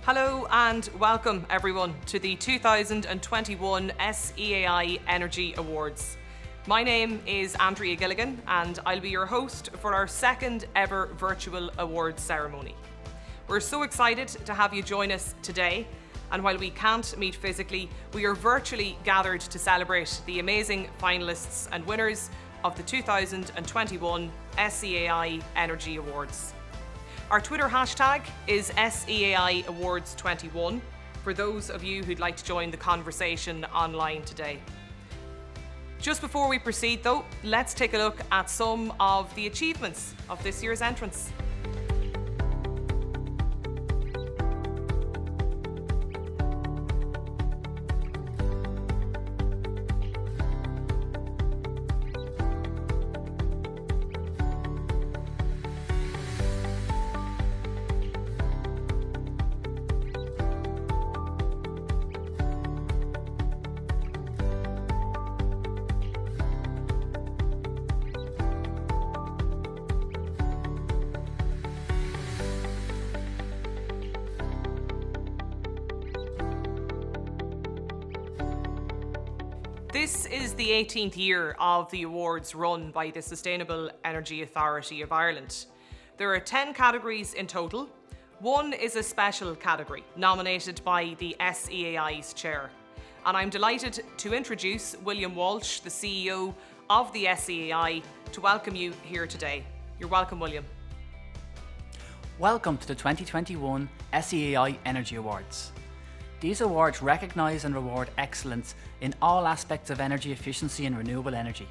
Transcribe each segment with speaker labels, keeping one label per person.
Speaker 1: Hello and welcome everyone to the 2021 SEAI Energy Awards. My name is Andrea Gilligan and I'll be your host for our second ever virtual awards ceremony. We're so excited to have you join us today, and while we can't meet physically, we are virtually gathered to celebrate the amazing finalists and winners of the 2021 SEAI Energy Awards. Our Twitter hashtag is SEAI Awards 21 for those of you who'd like to join the conversation online today. Just before we proceed though, let's take a look at some of the achievements of this year's entrants. This is the 18th year of the awards run by the Sustainable Energy Authority of Ireland. There are 10 categories in total. One is a special category nominated by the SEAI's chair. And I'm delighted to introduce William Walsh, the CEO of the SEAI, to welcome you here today. You're welcome, William.
Speaker 2: Welcome to the 2021 SEAI Energy Awards. These awards recognise and reward excellence in all aspects of energy efficiency and renewable energy.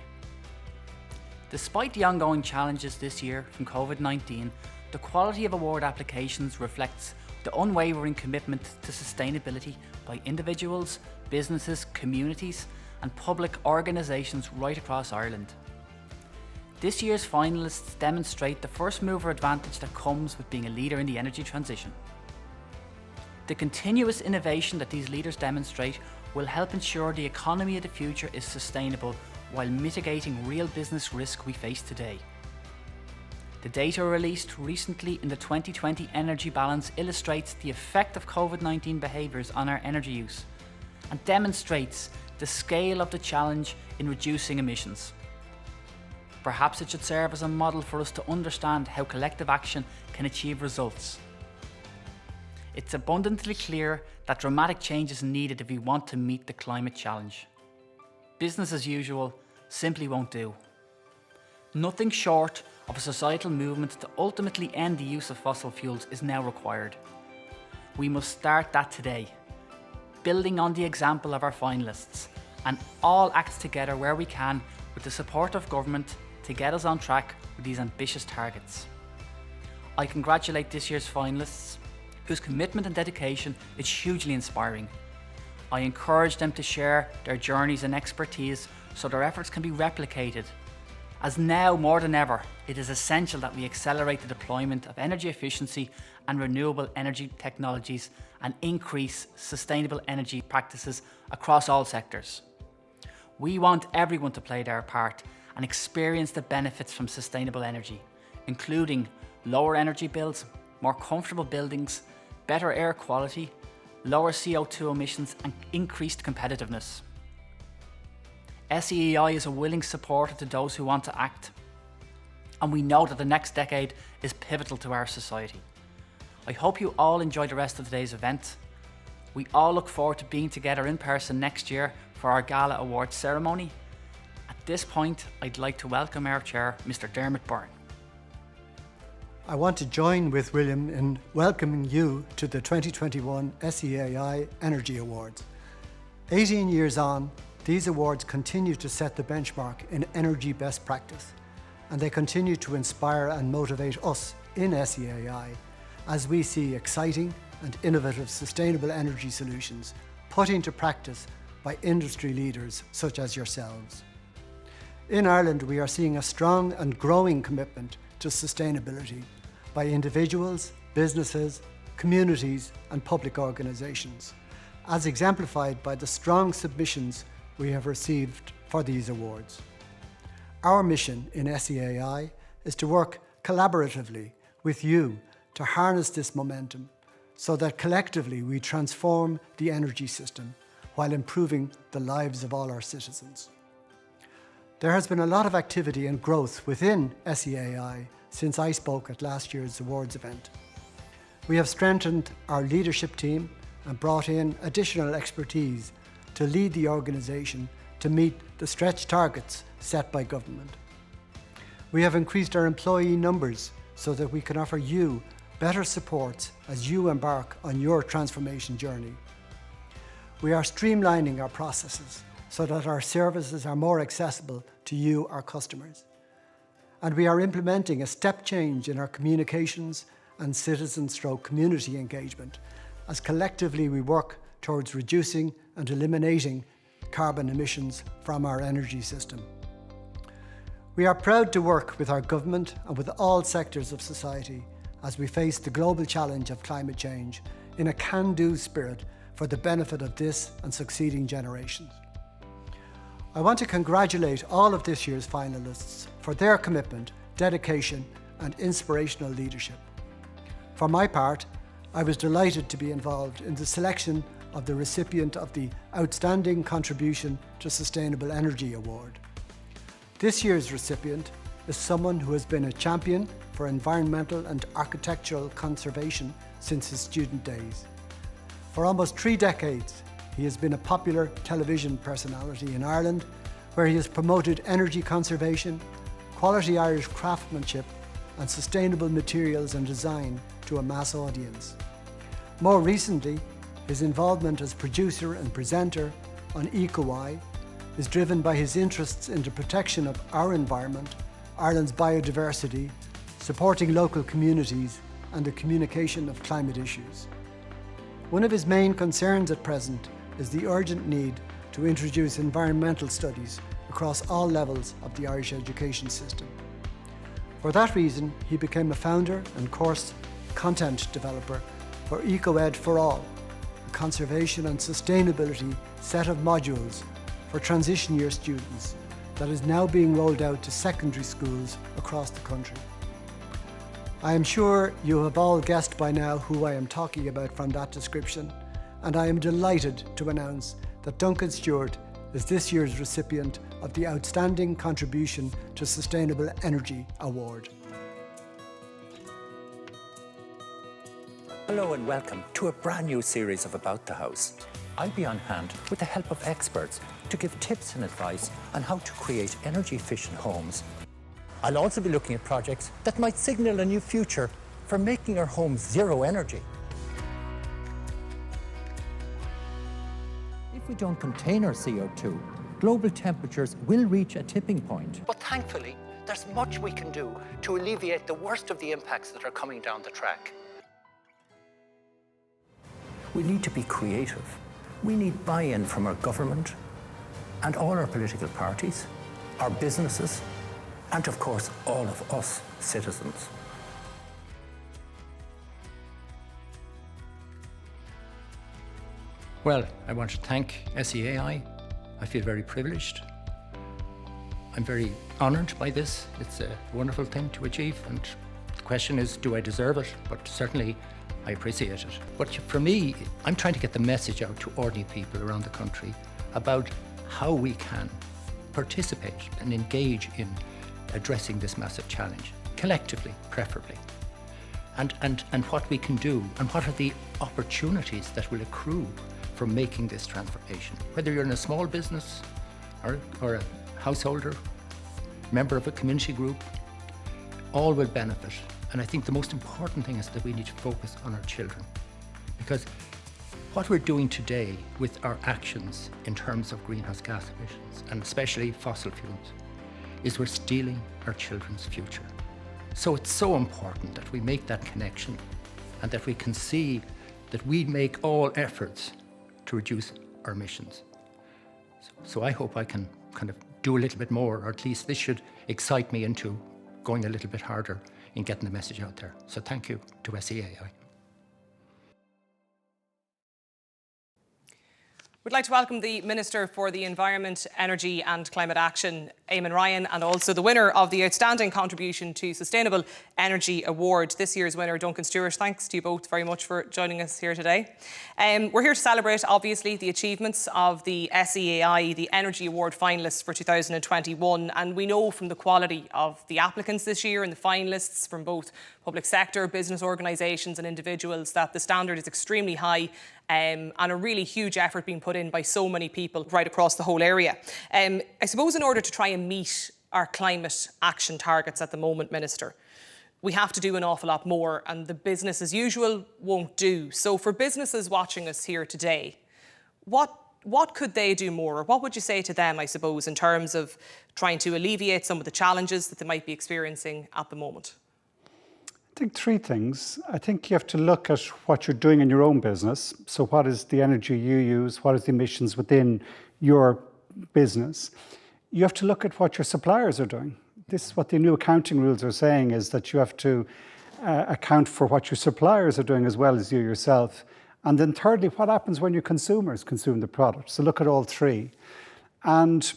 Speaker 2: Despite the ongoing challenges this year from COVID-19, the quality of award applications reflects the unwavering commitment to sustainability by individuals, businesses, communities and public organisations right across Ireland. This year's finalists demonstrate the first mover advantage that comes with being a leader in the energy transition. The continuous innovation that these leaders demonstrate will help ensure the economy of the future is sustainable while mitigating real business risk we face today. The data released recently in the 2020 Energy Balance illustrates the effect of COVID-19 behaviours on our energy use and demonstrates the scale of the challenge in reducing emissions. Perhaps it should serve as a model for us to understand how collective action can achieve results. It's abundantly clear that dramatic change is needed if we want to meet the climate challenge. Business as usual simply won't do. Nothing short of a societal movement to ultimately end the use of fossil fuels is now required. We must start that today, building on the example of our finalists, and all act together where we can with the support of government to get us on track with these ambitious targets. I congratulate this year's finalists, whose commitment and dedication is hugely inspiring. I encourage them to share their journeys and expertise so their efforts can be replicated, as now more than ever it is essential that we accelerate the deployment of energy efficiency and renewable energy technologies and increase sustainable energy practices across all sectors. We want everyone to play their part and experience the benefits from sustainable energy, including lower energy bills, more comfortable buildings, better air quality, lower CO2 emissions and increased competitiveness. SEAI is a willing supporter to those who want to act, and we know that the next decade is pivotal to our society. I hope you all enjoy the rest of today's event. We all look forward to being together in person next year for our Gala Awards ceremony. At this point, I'd like to welcome our chair, Mr. Dermot Byrne.
Speaker 3: I want to join with William in welcoming you to the 2021 SEAI Energy Awards. 18 years on, these awards continue to set the benchmark in energy best practice, and they continue to inspire and motivate us in SEAI as we see exciting and innovative sustainable energy solutions put into practice by industry leaders such as yourselves. In Ireland, we are seeing a strong and growing commitment to sustainability by individuals, businesses, communities and public organisations, as exemplified by the strong submissions we have received for these awards. Our mission in SEAI is to work collaboratively with you to harness this momentum so that collectively we transform the energy system while improving the lives of all our citizens. There has been a lot of activity and growth within SEAI since I spoke at last year's awards event. We have strengthened our leadership team and brought in additional expertise to lead the organisation to meet the stretch targets set by government. We have increased our employee numbers so that we can offer you better supports as you embark on your transformation journey. We are streamlining our processes so that our services are more accessible to you, our customers. And we are implementing a step change in our communications and citizen/community engagement as collectively we work towards reducing and eliminating carbon emissions from our energy system. We are proud to work with our government and with all sectors of society as we face the global challenge of climate change in a can-do spirit for the benefit of this and succeeding generations. I want to congratulate all of this year's finalists for their commitment, dedication and inspirational leadership. For my part, I was delighted to be involved in the selection of the recipient of the Outstanding Contribution to Sustainable Energy Award. This year's recipient is someone who has been a champion for environmental and architectural conservation since his student days. For almost 3 decades, he has been a popular television personality in Ireland, where he has promoted energy conservation, quality Irish craftsmanship, and sustainable materials and design to a mass audience. More recently, his involvement as producer and presenter on EcoEye is driven by his interests in the protection of our environment, Ireland's biodiversity, supporting local communities, and the communication of climate issues. One of his main concerns at present is the urgent need to introduce environmental studies across all levels of the Irish education system. For that reason, he became a founder and course content developer for EcoEd for All, a conservation and sustainability set of modules for transition year students that is now being rolled out to secondary schools across the country. I am sure you have all guessed by now who I am talking about from that description, and I am delighted to announce that Duncan Stewart is this year's recipient of the Outstanding Contribution to Sustainable Energy Award.
Speaker 4: Hello and welcome to a brand new series of About the House. I'll be on hand with the help of experts to give tips and advice on how to create energy-efficient homes. I'll also be looking at projects that might signal a new future for making our homes zero energy. If we don't contain our CO2, global temperatures will reach a tipping point. But thankfully, there's much we can do to alleviate the worst of the impacts that are coming down the track. We need to be creative. We need buy-in from our government and all our political parties, our businesses, and of course, all of us citizens.
Speaker 5: Well, I want to thank SEAI. I feel very privileged. I'm very honoured by this. It's a wonderful thing to achieve, and the question is, do I deserve it? But certainly, I appreciate it. But for me, I'm trying to get the message out to ordinary people around the country about how we can participate and engage in addressing this massive challenge, collectively, preferably, and what we can do, and what are the opportunities that will accrue from making this transformation. Whether you're in a small business or a householder, member of a community group, all will benefit. And I think the most important thing is that we need to focus on our children, because what we're doing today with our actions in terms of greenhouse gas emissions, and especially fossil fuels, is we're stealing our children's future. So it's so important that we make that connection and that we can see that we make all efforts to reduce our emissions. So I hope I can kind of do a little bit more, or at least this should excite me into going a little bit harder in getting the message out there. So thank you to SEAI.
Speaker 1: We'd like to welcome the Minister for the Environment, Energy and Climate Action, Eamon Ryan, and also the winner of the Outstanding Contribution to Sustainable Energy Award, this year's winner, Duncan Stewart. Thanks to you both very much for joining us here today. We're here to celebrate, obviously, the achievements of the SEAI, the Energy Award finalists for 2021. And we know from the quality of the applicants this year and the finalists from both public sector, business organisations and individuals that the standard is extremely high. And a really huge effort being put in by so many people right across the whole area. I suppose in order to try and meet our climate action targets at the moment, Minister, we have to do an awful lot more, and the business as usual won't do. So for businesses watching us here today, what could they do more? Or what would you say to them, I suppose, in terms of trying to alleviate some of the challenges that they might be experiencing at the moment?
Speaker 6: I think three things. I think you have to look at what you're doing in your own business. So what is the energy you use? What is the emissions within your business? You have to look at what your suppliers are doing. This is what the new accounting rules are saying, is that you have to account for what your suppliers are doing as well as you yourself. And then thirdly, what happens when your consumers consume the product? So look at all three and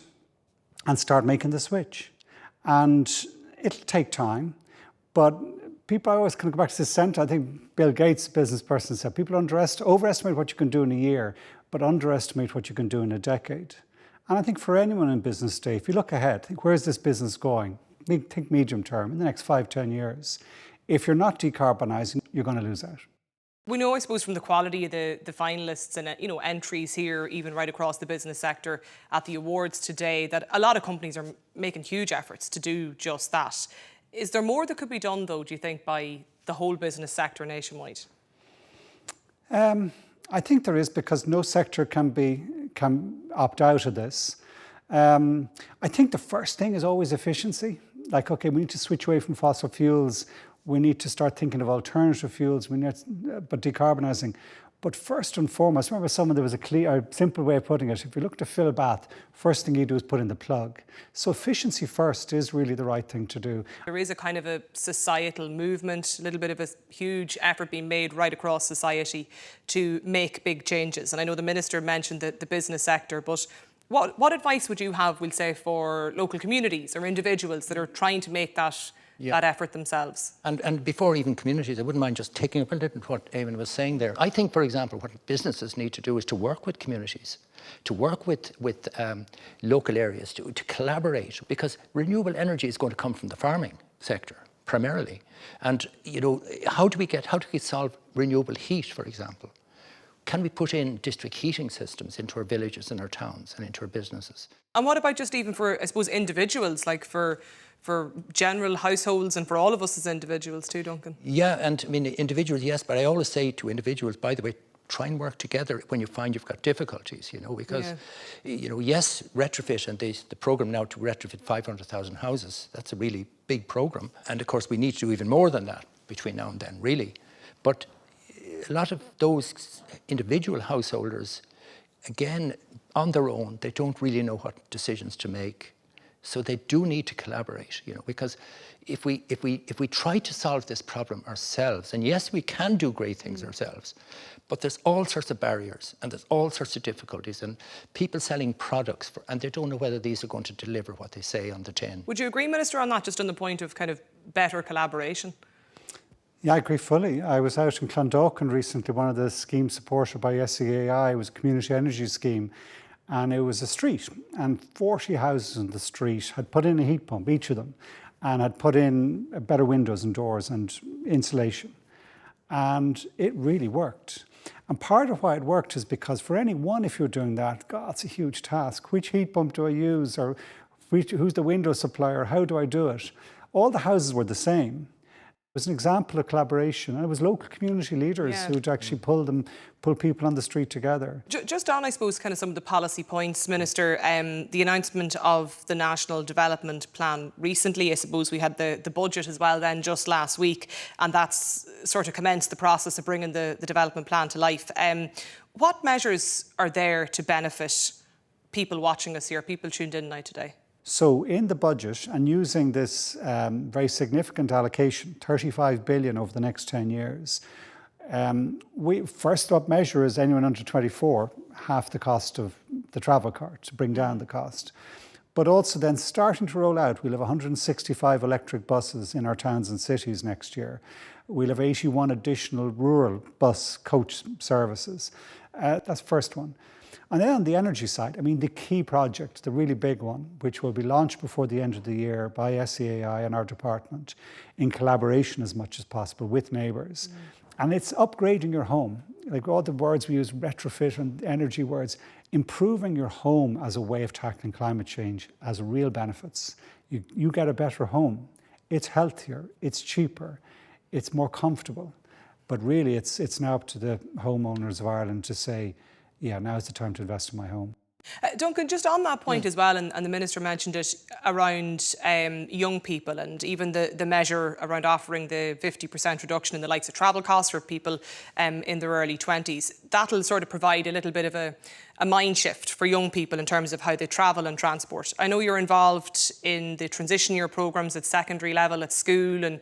Speaker 6: start making the switch. And it'll take time, but people always can go back to this centre. I think Bill Gates, business person, said people overestimate what you can do in a year, but underestimate what you can do in a decade. And I think for anyone in business today, if you look ahead, think, where's this business going? Think medium term, in the next 5-10 years. If you're not decarbonising, you're going to lose out.
Speaker 1: We know, I suppose, from the quality of the finalists and entries here, even right across the business sector at the awards today, that a lot of companies are making huge efforts to do just that. Is there more that could be done, though, do you think, by the whole business sector nationwide?
Speaker 6: I think there is, because no sector can opt out of this. I think the first thing is always efficiency. Like, okay, we need to switch away from fossil fuels. We need to start thinking of alternative fuels. But decarbonising. But first and foremost, remember there was a simple way of putting it. If you look to fill a bath, first thing you do is put in the plug. So efficiency first is really the right thing to do.
Speaker 1: There is a kind of a societal movement, a little bit of a huge effort being made right across society to make big changes. And I know the Minister mentioned the business sector, but what advice would you have, we'll say, for local communities or individuals that are trying to make that effort themselves?
Speaker 5: And before even communities, I wouldn't mind just taking up a little what Eamon was saying there. I think, for example, what businesses need to do is to work with communities, to work with local areas, to collaborate, because renewable energy is going to come from the farming sector primarily. And how do we solve renewable heat, for example? Can we put in district heating systems into our villages and our towns and into our businesses?
Speaker 1: And what about just even for, I suppose, individuals, like for general households and for all of us as individuals too, Duncan? Yeah, and I mean, individuals, yes, but I always say to individuals, by the way, try and work together when you find you've got difficulties, because, yes, retrofit, and the programme now to retrofit 500,000 houses, that's a really big programme. And of course, we need to do even more than that between now and then, really. But a lot of those individual householders, again, on their own, they don't really know what decisions to make. So they do need to collaborate, because if we try to solve this problem ourselves, and yes, we can do great things ourselves, but there's all sorts of barriers and there's all sorts of difficulties, and people selling products and they don't know whether these are going to deliver what they say on the tin. Would you agree, Minister, on that, just on the point of kind of better collaboration?
Speaker 6: Yeah, I agree fully. I was out in Clondalkin recently. One of the schemes supported by SEAI was a community energy scheme. And it was a street, and 40 houses on the street had put in a heat pump, each of them, and had put in better windows and doors and insulation. And it really worked. And part of why it worked is because for anyone, if you're doing that, God, it's a huge task. Which heat pump do I use? Or who's the window supplier? How do I do it? All the houses were the same. It was an example of collaboration, and it was local community leaders who'd actually pull people on the street together.
Speaker 1: Just on, I suppose, kind of some of the policy points, Minister, the announcement of the National Development Plan recently, I suppose we had the budget as well then just last week, and that's sort of commenced the process of bringing the development plan to life. What measures are there to benefit people watching us here, people tuned in now today?
Speaker 6: So in the budget, and using this very significant allocation, 35 billion over the next 10 years, First up measure is anyone under 24, half the cost of the travel card to bring down the cost. But also then starting to roll out, we'll have 165 electric buses in our towns and cities next year. We'll have 81 additional rural bus coach services. That's the first one. And then on the energy side, I mean, the key project, the really big one, which will be launched before the end of the year by SEAI and our department in collaboration as much as possible with neighbours. And it's upgrading your home. Like all the words we use, retrofit and energy words, improving your home as a way of tackling climate change has real benefits. You get a better home. It's healthier, it's cheaper, it's more comfortable. But really, it's now up to the homeowners of Ireland to say, yeah, now's the time to invest in my home.
Speaker 1: Duncan, just on that point as well, and the Minister mentioned it around young people and even the measure around offering the 50% reduction in the likes of travel costs for people in their early 20s. That'll sort of provide a little bit of a mind shift for young people in terms of how they travel and transport. I know you're involved in the transition year programmes at secondary level at school and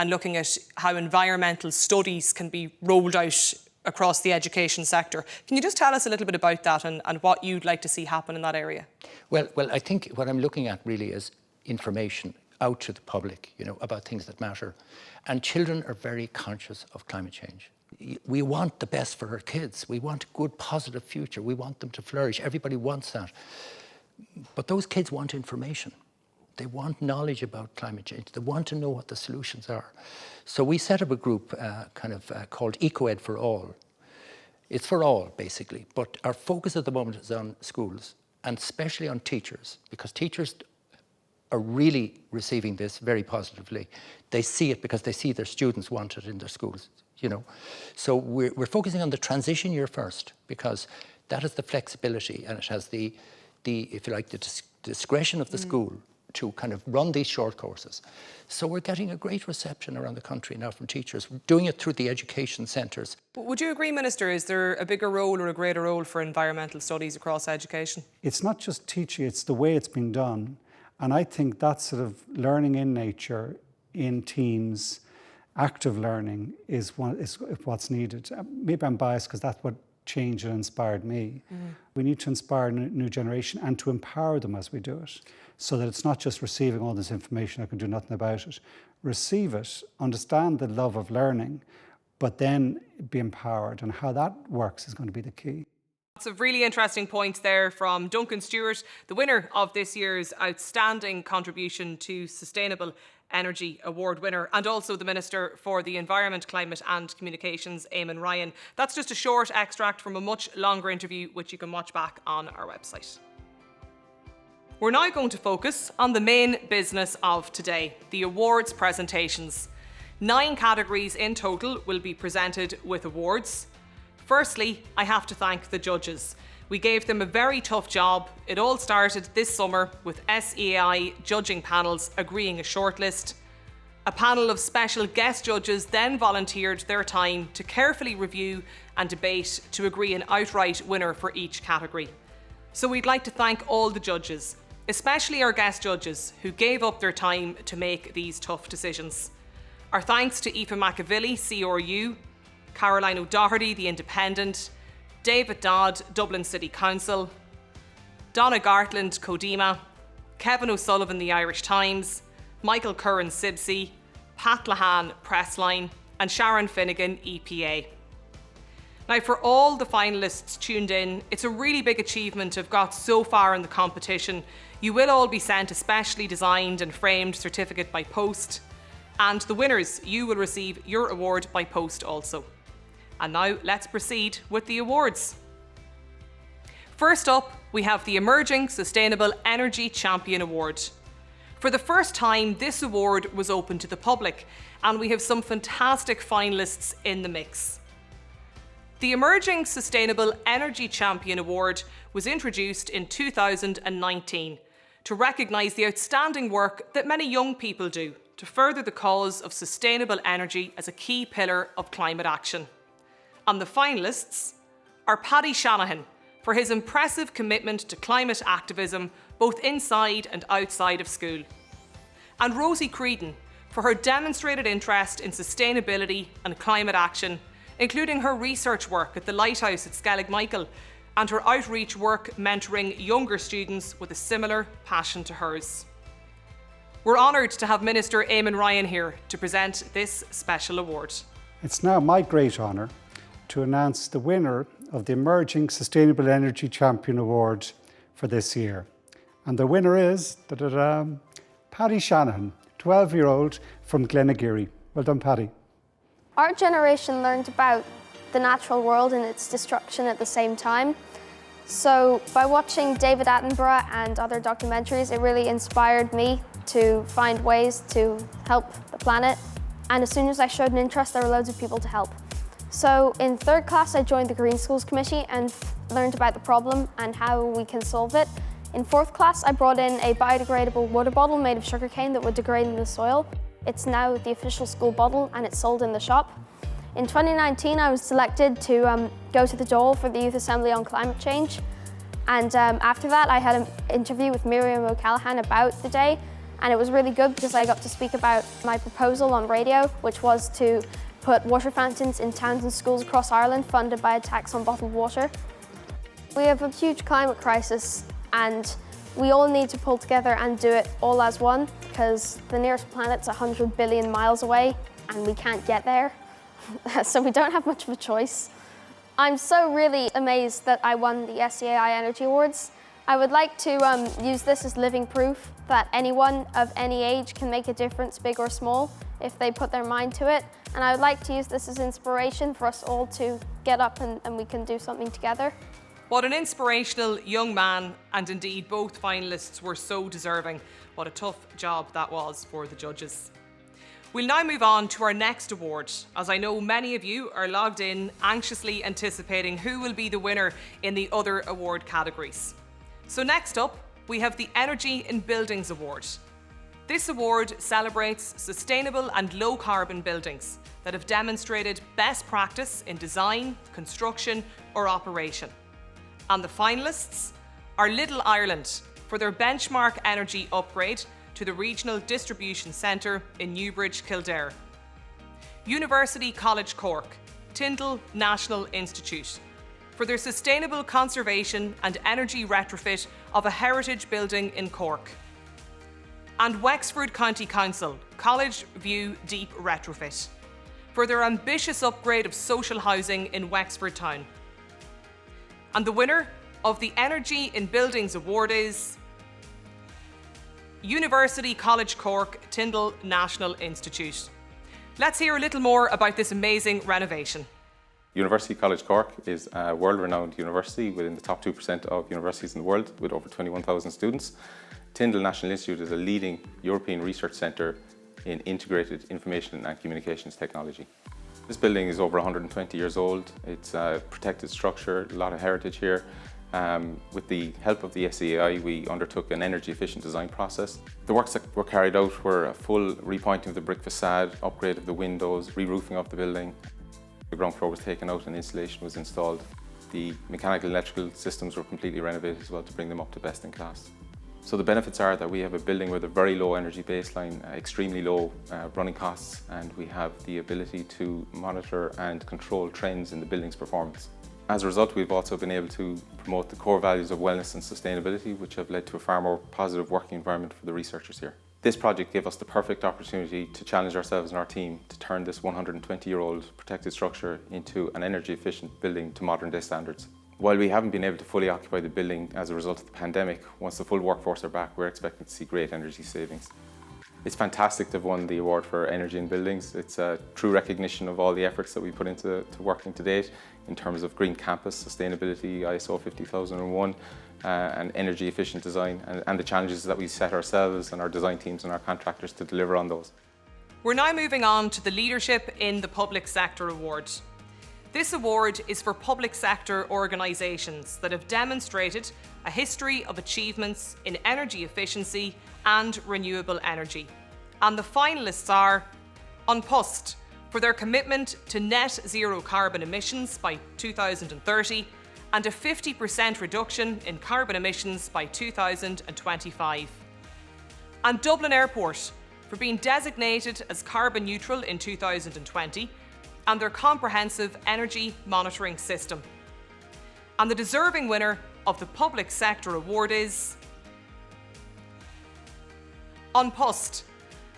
Speaker 1: looking at how environmental studies can be rolled out across the education sector. Can you just tell us a little bit about that and what you'd like to see happen in that area?
Speaker 5: Well, I think what I'm looking at really is information out to the public, about things that matter. And children are very conscious of climate change. We want the best for our kids. We want a good, positive future. We want them to flourish. Everybody wants that. But those kids want information. They want knowledge about climate change. They want to know what the solutions are. So we set up a group called EcoEd for All. It's for all, basically. But our focus at the moment is on schools, and especially on teachers, because teachers are really receiving this very positively. They see it because they see their students want it in their schools, So we're focusing on the transition year first, because that has the flexibility and it has the if you like, the discretion of the school to kind of run these short courses. So we're getting a great reception around the country now from teachers, doing it through the education centres.
Speaker 1: Would you agree, Minister, is there a bigger role or a greater role for environmental studies across education?
Speaker 6: It's not just teaching, it's the way it's been done. And I think that sort of learning in nature, in teams, active learning is what's needed. Maybe I'm biased because that's what changed and inspired me. We need to inspire a new generation and to empower them as we do it, so that it's not just receiving all this information, I can do nothing about it. Receive it, understand the love of learning, but then be empowered. And how that works is going to be the key.
Speaker 1: Lots of really interesting points there from Duncan Stewart, the winner of this year's Outstanding Contribution to Sustainable Energy Award winner, and also the Minister for the Environment, Climate and Communications, Eamon Ryan. That's just a short extract from a much longer interview, which you can watch back on our website. We're now going to focus on the main business of today, the awards presentations. 9 categories in total will be presented with awards. Firstly, I have to thank the judges. We gave them a very tough job. It all started this summer with SEAI judging panels agreeing a shortlist. A panel of special guest judges then volunteered their time to carefully review and debate to agree an outright winner for each category. So we'd like to thank all the judges, especially our guest judges who gave up their time to make these tough decisions. Our thanks to Aoife McAvilly, CRU, Caroline O'Doherty, The Independent, David Dodd, Dublin City Council, Donna Gartland, Codema, Kevin O'Sullivan, The Irish Times, Michael Curran, Sibsey, Pat Lahan, Pressline, and Sharon Finnegan, EPA. Now, for all the finalists tuned in, it's a really big achievement to have got so far in the competition. You will all be sent a specially designed and framed certificate by post, and the winners, you will receive your award by post also. And now let's proceed with the awards. First up, we have the Emerging Sustainable Energy Champion Award. For the first time, this award was open to the public, and we have some fantastic finalists in the mix. The Emerging Sustainable Energy Champion Award was introduced in 2019 to recognise the outstanding work that many young people do to further the cause of sustainable energy as a key pillar of climate action. And the finalists are Paddy Shanahan for his impressive commitment to climate activism both inside and outside of school, and Rosie Creedon for her demonstrated interest in sustainability and climate action, including her research work at the Lighthouse at Skellig Michael and her outreach work mentoring younger students with a similar passion to hers. We're honoured to have Minister Eamon Ryan here to present this special award.
Speaker 6: It's now my great honour to announce the winner of the Emerging Sustainable Energy Champion Award for this year. And the winner is Paddy Shanahan, 12-year-old from Glenageary. Well done, Paddy.
Speaker 7: Our generation learned about the natural world and its destruction at the same time. So by watching David Attenborough and other documentaries, it really inspired me to find ways to help the planet. And as soon as I showed an interest, there were loads of people to help. So in third class, I joined the Green Schools Committee and learned about the problem and how we can solve it. In fourth class, I brought in a biodegradable water bottle made of sugarcane that would degrade in the soil. It's now the official school bottle and it's sold in the shop. In 2019, I was selected to go to the Dáil for the Youth Assembly on Climate Change. And after that, I had an interview with Miriam O'Callaghan about the day. And it was really good because I got to speak about my proposal on radio, which was to put water fountains in towns and schools across Ireland funded by a tax on bottled water. We have a huge climate crisis and we all need to pull together and do it all as one because the nearest planet's 100 billion miles away and we can't get there. So we don't have much of a choice. I'm so really amazed that I won the SEAI Energy Awards. I would like to use this as living proof that anyone of any age can make a difference, big or small, if they put their mind to it. And I would like to use this as inspiration for us all to get up and we can do something together.
Speaker 1: What an inspirational young man, and indeed both finalists were so deserving. What a tough job that was for the judges. We'll now move on to our next award, as I know many of you are logged in, anxiously anticipating who will be the winner in the other award categories. So next up, we have the Energy in Buildings Award. This award celebrates sustainable and low-carbon buildings that have demonstrated best practice in design, construction or operation. And the finalists are Little Ireland for their benchmark energy upgrade to the Regional Distribution Centre in Newbridge, Kildare. University College Cork, Tyndall National Institute for their sustainable conservation and energy retrofit of a heritage building in Cork. And Wexford County Council, College View Deep Retrofit for their ambitious upgrade of social housing in Wexford Town. And the winner of the Energy in Buildings Award is University College Cork, Tyndall National Institute. Let's hear a little more about this amazing renovation.
Speaker 8: University College Cork is a world-renowned university within the top 2% of universities in the world with over 21,000 students. Tyndall National Institute is a leading European research centre in integrated information and communications technology. This building is over 120 years old. It's a protected structure, a lot of heritage here. With the help of the SEAI, we undertook an energy efficient design process. The works that were carried out were a full repointing of the brick facade, upgrade of the windows, re-roofing of the building. The ground floor was taken out and insulation was installed. The mechanical and electrical systems were completely renovated as well to bring them up to best in class. So the benefits are that we have a building with a very low energy baseline, extremely low running costs, and we have the ability to monitor and control trends in the building's performance. As a result, we've also been able to promote the core values of wellness and sustainability, which have led to a far more positive working environment for the researchers here. This project gave us the perfect opportunity to challenge ourselves and our team to turn this 120-year-old protected structure into an energy efficient building to modern day standards. While we haven't been able to fully occupy the building as a result of the pandemic, once the full workforce are back, we're expecting to see great energy savings. It's fantastic to have won the award for Energy in Buildings. It's a true recognition of all the efforts that we put into working to date in terms of green campus, sustainability, ISO 50001, and energy efficient design, and the challenges that we set ourselves and our design teams and our contractors to deliver on those.
Speaker 1: We're now moving on to the Leadership in the Public Sector Award. This award is for public sector organisations that have demonstrated a history of achievements in energy efficiency and renewable energy. And the finalists are An Post for their commitment to net zero carbon emissions by 2030 and a 50% reduction in carbon emissions by 2025. And Dublin Airport for being designated as carbon neutral in 2020 and their comprehensive energy monitoring system. And the deserving winner of the Public Sector Award is An Post.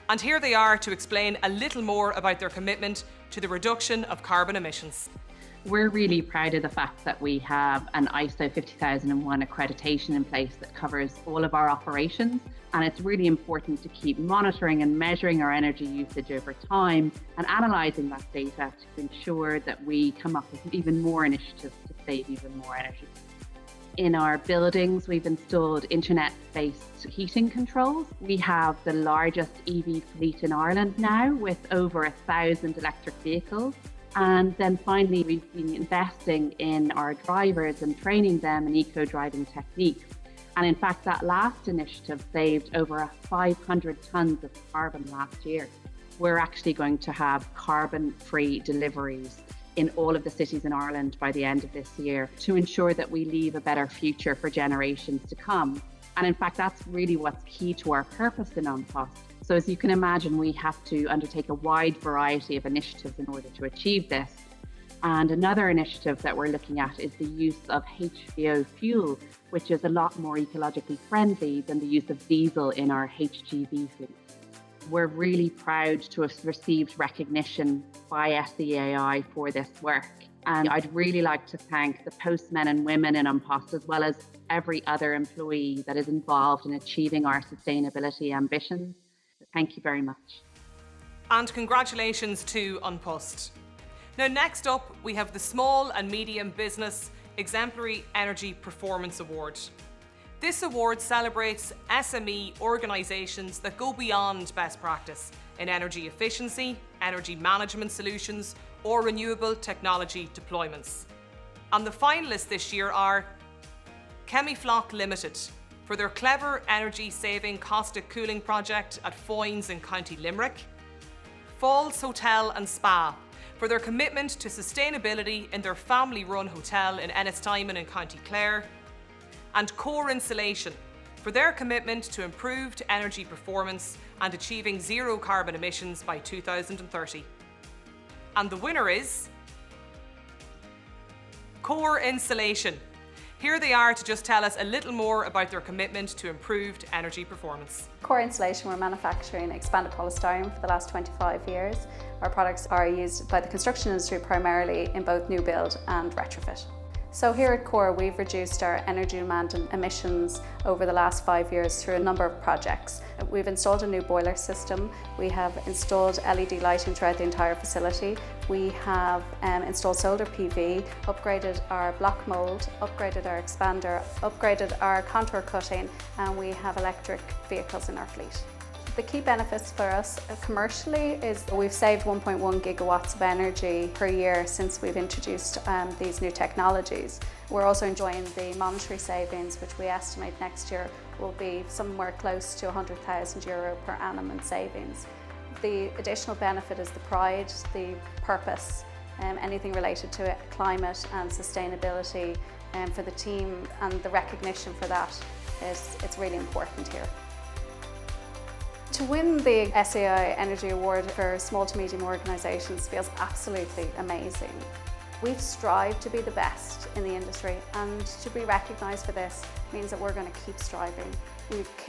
Speaker 1: And here they are to explain a little more about their commitment to the reduction of carbon emissions.
Speaker 9: We're really proud of the fact that we have an ISO 50001 accreditation in place that covers all of our operations. And it's really important to keep monitoring and measuring our energy usage over time and analysing that data to ensure that we come up with even more initiatives to save even more energy. In our buildings, we've installed internet-based heating controls. We have the largest EV fleet in Ireland now with over 1,000 electric vehicles. And then finally, we've been investing in our drivers and training them in eco-driving techniques. And in fact, that last initiative saved over 500 tonnes of carbon last year. We're actually going to have carbon-free deliveries in all of the cities in Ireland by the end of this year to ensure that we leave a better future for generations to come. And in fact, that's really what's key to our purpose in An Post. So as you can imagine, we have to undertake a wide variety of initiatives in order to achieve this. And another initiative that we're looking at is the use of HVO fuel, which is a lot more ecologically friendly than the use of diesel in our HGV fleet. We're really proud to have received recognition by SEAI for this work. And I'd really like to thank the postmen and women in An Post, as well as every other employee that is involved in achieving our sustainability ambitions. Thank you very much.
Speaker 1: And congratulations to An Post. Now, next up, we have the Small and Medium Business Exemplary Energy Performance Award. This award celebrates SME organisations that go beyond best practice in energy efficiency, energy management solutions, or renewable technology deployments. And the finalists this year are Chemiflock Limited for their clever energy-saving caustic cooling project at Foynes in County Limerick, Falls Hotel and Spa for their commitment to sustainability in their family-run hotel in Ennistimon in County Clare, and Core Insulation for their commitment to improved energy performance and achieving zero carbon emissions by 2030. And the winner is Core Insulation. Here they are to just tell us a little more about their commitment to improved energy performance.
Speaker 10: Core Insulation, we're manufacturing expanded polystyrene for the last 25 years. Our products are used by the construction industry primarily in both new build and retrofit. So here at Core, we've reduced our energy demand and emissions over the last 5 years through a number of projects. We've installed a new boiler system. We have installed LED lighting throughout the entire facility. We have installed solar PV, upgraded our block mould, upgraded our expander, upgraded our contour cutting, and we have electric vehicles in our fleet. The key benefits for us commercially is we've saved 1.1 gigawatts of energy per year since we've introduced these new technologies. We're also enjoying the monetary savings, which we estimate next year will be somewhere close to €100,000 per annum in savings. The additional benefit is the pride, the purpose, anything related to climate and sustainability for the team, and the recognition for that it's really important here. To win the SEAI Energy Award for small to medium organisations feels absolutely amazing. We've strived to be the best in the industry, and to be recognised for this means that we're going to keep striving.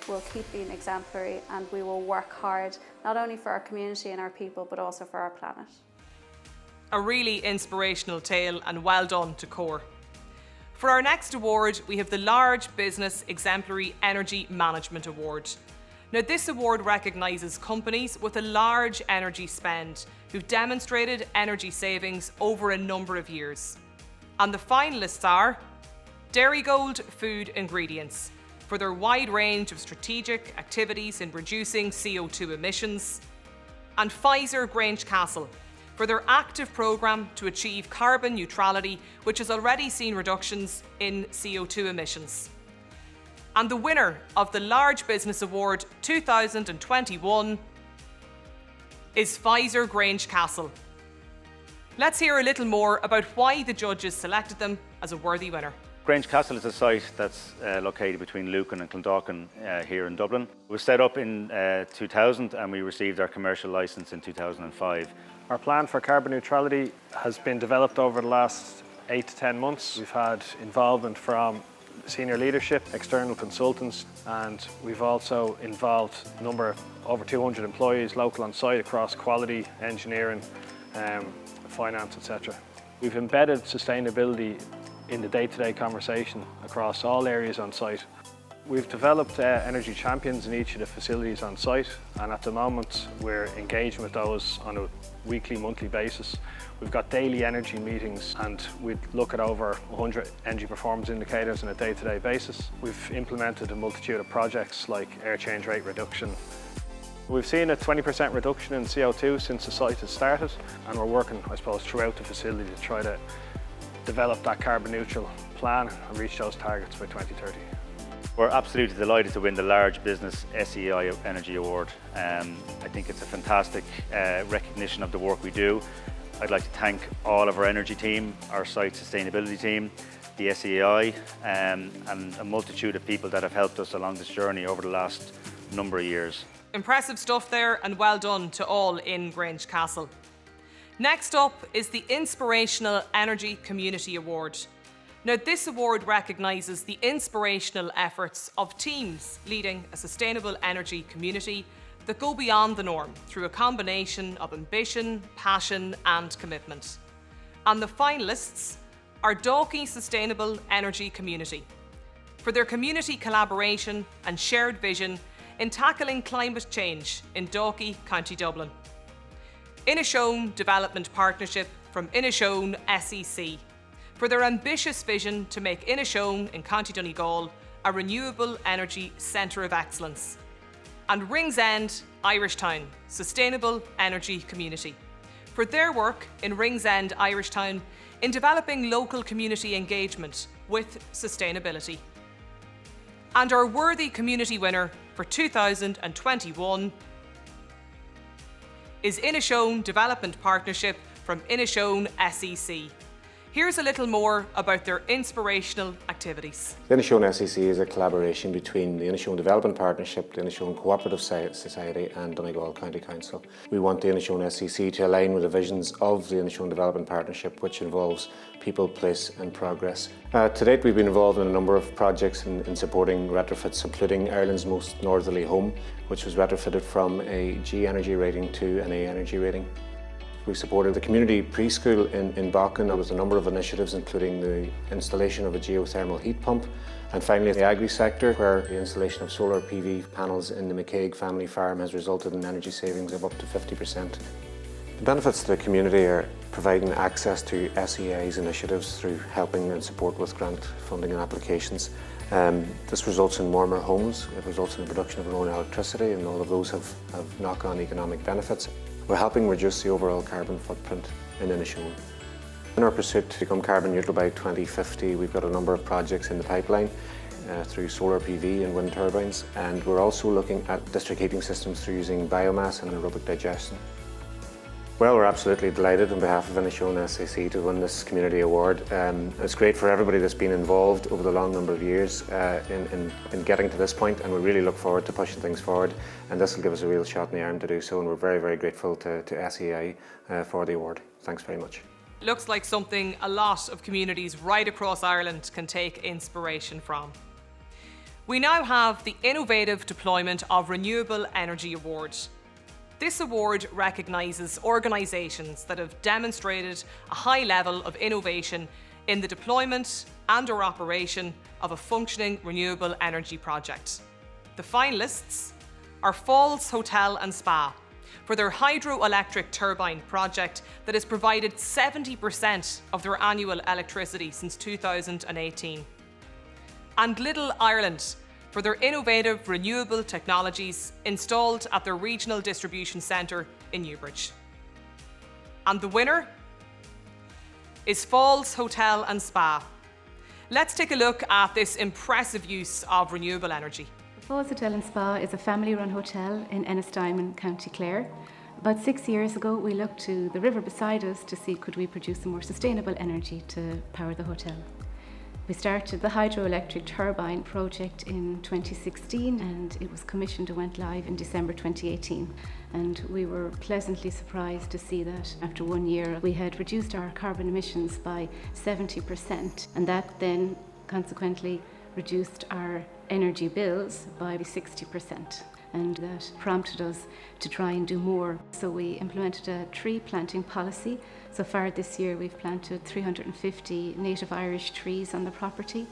Speaker 10: We'll keep being exemplary, and we will work hard not only for our community and our people but also for our planet.
Speaker 1: A really inspirational tale, and well done to Core. For our next award, we have the Large Business Exemplary Energy Management Award. Now, this award recognises companies with a large energy spend who've demonstrated energy savings over a number of years. And the finalists are Dairygold Food Ingredients for their wide range of strategic activities in reducing CO2 emissions, and Pfizer Grange Castle for their active programme to achieve carbon neutrality, which has already seen reductions in CO2 emissions. And the winner of the Large Business Award 2021 is Pfizer Grange Castle. Let's hear a little more about why the judges selected them as a worthy winner.
Speaker 11: Grange Castle is a site that's located between Lucan and Clondalkin here in Dublin. It was set up in 2000 and we received our commercial licence in 2005.
Speaker 12: Our plan for carbon neutrality has been developed over the last 8 to 10 months. We've had involvement from senior leadership, external consultants, and we've also involved a number of over 200 employees local on site across quality, engineering, finance, etc. We've embedded sustainability in the day-to-day conversation across all areas on site. We've developed energy champions in each of the facilities on site, and at the moment we're engaging with those on a weekly, monthly basis. We've got daily energy meetings and we look at over 100 energy performance indicators on a day-to-day basis. We've implemented a multitude of projects like air change rate reduction. We've seen a 20% reduction in CO2 since the site has started, and we're working, I suppose, throughout the facility to try to develop that carbon neutral plan and reach those targets by 2030.
Speaker 11: We're absolutely delighted to win the Large Business SEAI Energy Award. I think it's a fantastic recognition of the work we do. I'd like to thank all of our energy team, our site sustainability team, the SEAI, and a multitude of people that have helped us along this journey over the last number of years.
Speaker 1: Impressive stuff there, and well done to all in Grange Castle. Next up is the Inspirational Energy Community Award. Now, this award recognises the inspirational efforts of teams leading a sustainable energy community that go beyond the norm through a combination of ambition, passion and commitment. And the finalists are Dalkey Sustainable Energy Community for their community collaboration and shared vision in tackling climate change in Dalkey, County Dublin. Inishowen Development Partnership from Inishowen SEC for their ambitious vision to make Inishowen in County Donegal a renewable energy centre of excellence. And Ringsend Irish Town Sustainable Energy Community for their work in Ringsend Irish Town in developing local community engagement with sustainability. And our worthy community winner for 2021 is Inishowen Development Partnership from Inishowen SEC. Here's a little more about their inspirational activities.
Speaker 13: The Inishowen SEC is a collaboration between the Inishowen Development Partnership, the Inishowen Cooperative Society and Donegal County Council. We want the Inishowen SEC to align with the visions of the Inishowen Development Partnership, which involves people, place and progress. To date we've been involved in a number of projects in supporting retrofits, including Ireland's most northerly home, which was retrofitted from a G energy rating to an A energy rating. We supported the community preschool in Baughan. There was a number of initiatives, including the installation of a geothermal heat pump. And finally, the agri sector, where the installation of solar PV panels in the McCaig family farm has resulted in energy savings of up to 50%. The benefits to the community are providing access to SEAI's initiatives through helping and support with grant funding and applications. This results in warmer homes, it results in the production of our own electricity, and all of those have knock-on economic benefits. We're helping reduce the overall carbon footprint in Inishowen. In our pursuit to become carbon neutral by 2050, we've got a number of projects in the pipeline through solar PV and wind turbines, and we're also looking at district heating systems through using biomass and anaerobic digestion. Well, we're absolutely delighted on behalf of Inishowen SEC to win this community award. It's great for everybody that's been involved over the long number of years in getting to this point, and we really look forward to pushing things forward, and this will give us a real shot in the arm to do so, and we're very, very grateful to SEAI for the award. Thanks very much.
Speaker 1: Looks like something a lot of communities right across Ireland can take inspiration from. We now have the Innovative Deployment of Renewable Energy Award. This award recognises organisations that have demonstrated a high level of innovation in the deployment and or operation of a functioning renewable energy project. The finalists are Falls Hotel and Spa for their hydroelectric turbine project that has provided 70% of their annual electricity since 2018. And Little Ireland for their innovative renewable technologies installed at their regional distribution centre in Newbridge. And the winner is Falls Hotel and Spa. Let's take a look at this impressive use of renewable energy.
Speaker 14: Falls Hotel and Spa is a family-run hotel in Ennistimon, County Clare. About 6 years ago, we looked to the river beside us to see could we produce some more sustainable energy to power the hotel. We started the hydroelectric turbine project in 2016 and it was commissioned and went live in December 2018. And we were pleasantly surprised to see that after 1 year we had reduced our carbon emissions by 70%, and that then consequently reduced our energy bills by 60%. And that prompted us to try and do more. So we implemented a tree planting policy. So far this year we've planted 350 native Irish trees on the property.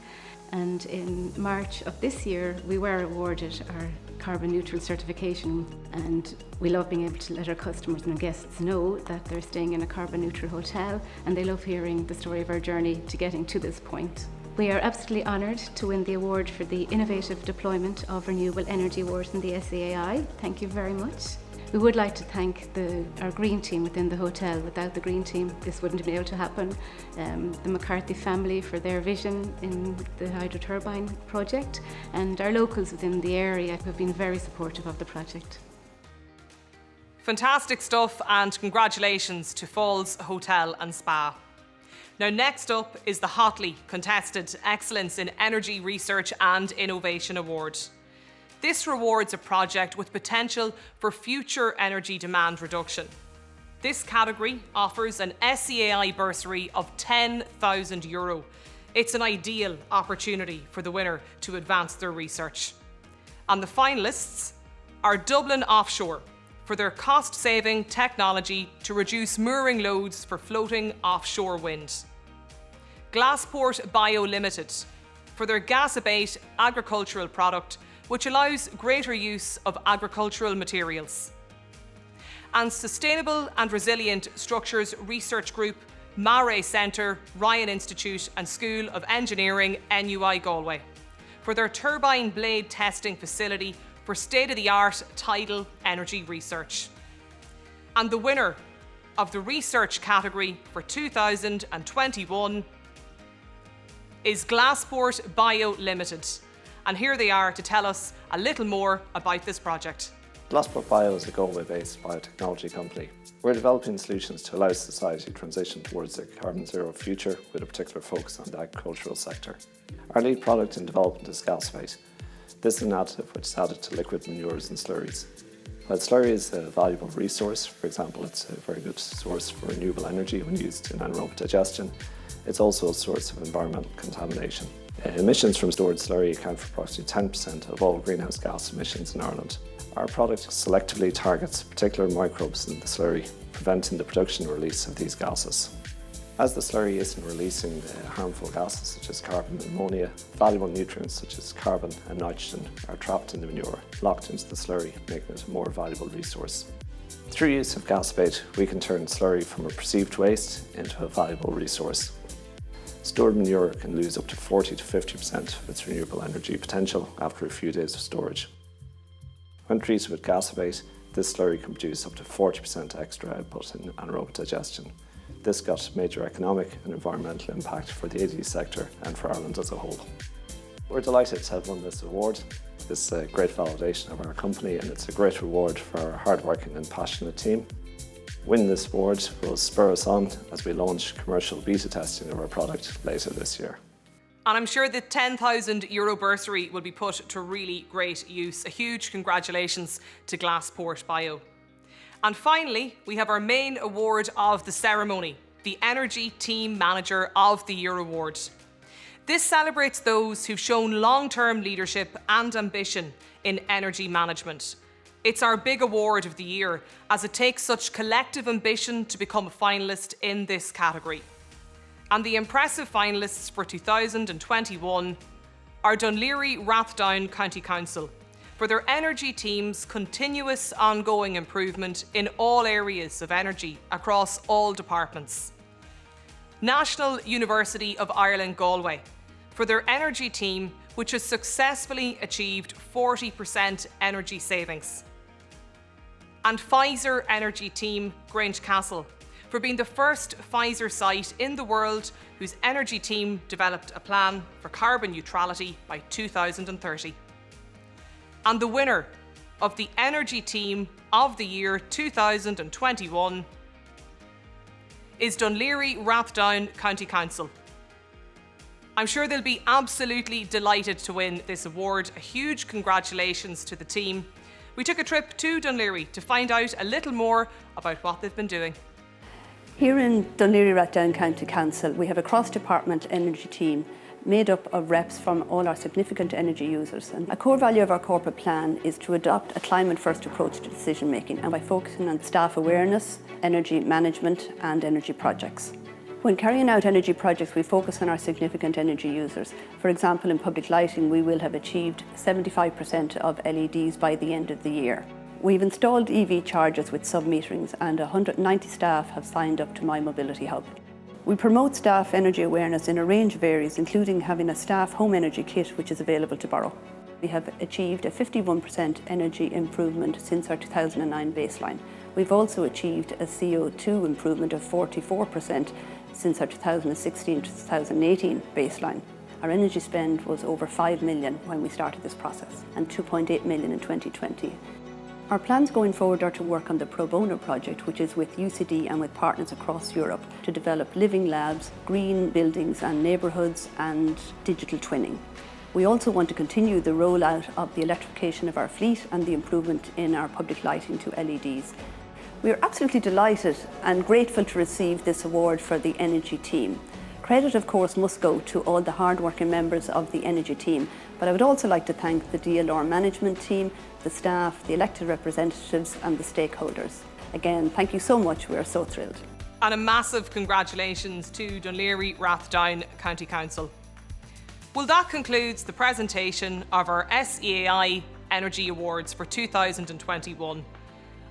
Speaker 14: And in March of this year we were awarded our carbon neutral certification, and we love being able to let our customers and guests know that they're staying in a carbon neutral hotel, and they love hearing the story of our journey to getting to this point. We are absolutely honoured to win the award for the innovative deployment of Renewable Energy Awards in the SEAI. Thank you very much. We would like to thank our green team within the hotel. Without the green team, this wouldn't have been able to happen. The McCarthy family for their vision in the hydro turbine project, and our locals within the area who have been very supportive of the project.
Speaker 1: Fantastic stuff, and congratulations to Falls Hotel and Spa. Now, next up is the hotly contested Excellence in Energy Research and Innovation Award. This rewards a project with potential for future energy demand reduction. This category offers an SEAI bursary of €10,000. It's an ideal opportunity for the winner to advance their research. And the finalists are Dublin Offshore for their cost-saving technology to reduce mooring loads for floating offshore wind. Glassport Bio Limited for their gas-abate agricultural product which allows greater use of agricultural materials. And Sustainable and Resilient Structures Research Group, Mare Centre, Ryan Institute and School of Engineering, NUI Galway, for their turbine blade testing facility for state-of-the-art tidal energy research. And the winner of the research category for 2021 is Glassport Bio Limited. And here they are to tell us a little more about this project.
Speaker 15: Glassport Bio is a Galway-based biotechnology company. We're developing solutions to allow society to transition towards a carbon zero future with a particular focus on the agricultural sector. Our lead product in development is Gasabate. This is an additive which is added to liquid manures and slurries. While slurry is a valuable resource, for example, it's a very good source for renewable energy when used in anaerobic digestion, it's also a source of environmental contamination. Emissions from stored slurry account for approximately 10% of all greenhouse gas emissions in Ireland. Our product selectively targets particular microbes in the slurry, preventing the production and release of these gases. As the slurry isn't releasing harmful gases such as carbon and ammonia, valuable nutrients such as carbon and nitrogen are trapped in the manure, locked into the slurry, making it a more valuable resource. Through use of Gasabate, we can turn slurry from a perceived waste into a valuable resource. Stored manure can lose up to 40 to 50% of its renewable energy potential after a few days of storage. When treated with Gasabate, this slurry can produce up to 40% extra output in anaerobic digestion. This got major economic and environmental impact for the AD sector and for Ireland as a whole. We're delighted to have won this award. This is a great validation of our company, and it's a great reward for our hard-working and passionate team. Winning this award will spur us on as we launch commercial beta testing of our product later this year.
Speaker 1: And I'm sure the €10,000 bursary will be put to really great use. A huge congratulations to Glassport Bio. And finally, we have our main award of the ceremony, the Energy Team Manager of the Year Award. This celebrates those who've shown long-term leadership and ambition in energy management. It's our big award of the year, as it takes such collective ambition to become a finalist in this category. And the impressive finalists for 2021 are Dunleary Rathdown County Council for their energy team's continuous ongoing improvement in all areas of energy across all departments. National University of Ireland Galway for their energy team, which has successfully achieved 40% energy savings. And Pfizer Energy Team Grange Castle for being the first Pfizer site in the world whose energy team developed a plan for carbon neutrality by 2030. And the winner of the Energy Team of the Year 2021 is Dunleary Rathdown County Council. I'm sure they'll be absolutely delighted to win this award. A huge congratulations to the team. We took a trip to Dún Laoghaire to find out a little more about what they've been doing.
Speaker 16: Here in Dún Laoghaire Rathdown County Council, we have a cross-department energy team made up of reps from all our significant energy users. And a core value of our corporate plan is to adopt a climate-first approach to decision making, and by focusing on staff awareness, energy management and energy projects. When carrying out energy projects, we focus on our significant energy users. For example, in public lighting, we will have achieved 75% of LEDs by the end of the year. We've installed EV chargers with sub-meterings, and 190 staff have signed up to My Mobility Hub. We promote staff energy awareness in a range of areas, including having a staff home energy kit which is available to borrow. We have achieved a 51% energy improvement since our 2009 baseline. We've also achieved a CO2 improvement of 44% since our 2016 to 2018 baseline. Our energy spend was over 5 million when we started this process, and 2.8 million in 2020. Our plans going forward are to work on the Pro Bono project, which is with UCD and with partners across Europe, to develop living labs, green buildings and neighbourhoods, and digital twinning. We also want to continue the rollout of the electrification of our fleet and the improvement in our public lighting to LEDs. We are absolutely delighted and grateful to receive this award for the energy team. Credit, of course, must go to all the hard-working members of the energy team, but I would also like to thank the DLR management team, the staff, the elected representatives and the stakeholders. Again, thank you so much, we are so thrilled.
Speaker 1: And a massive congratulations to Dún Laoghaire Rathdown County Council. Well, that concludes the presentation of our SEAI Energy Awards for 2021.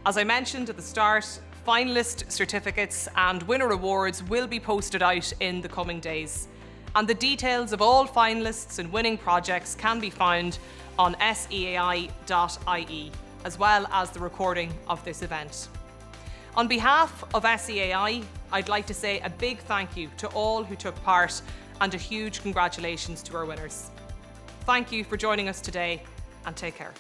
Speaker 1: As I mentioned at the start, finalist certificates and winner awards will be posted out in the coming days. And the details of all finalists and winning projects can be found on seai.ie, as well as the recording of this event. On behalf of SEAI, I'd like to say a big thank you to all who took part and a huge congratulations to our winners. Thank you for joining us today, and take care.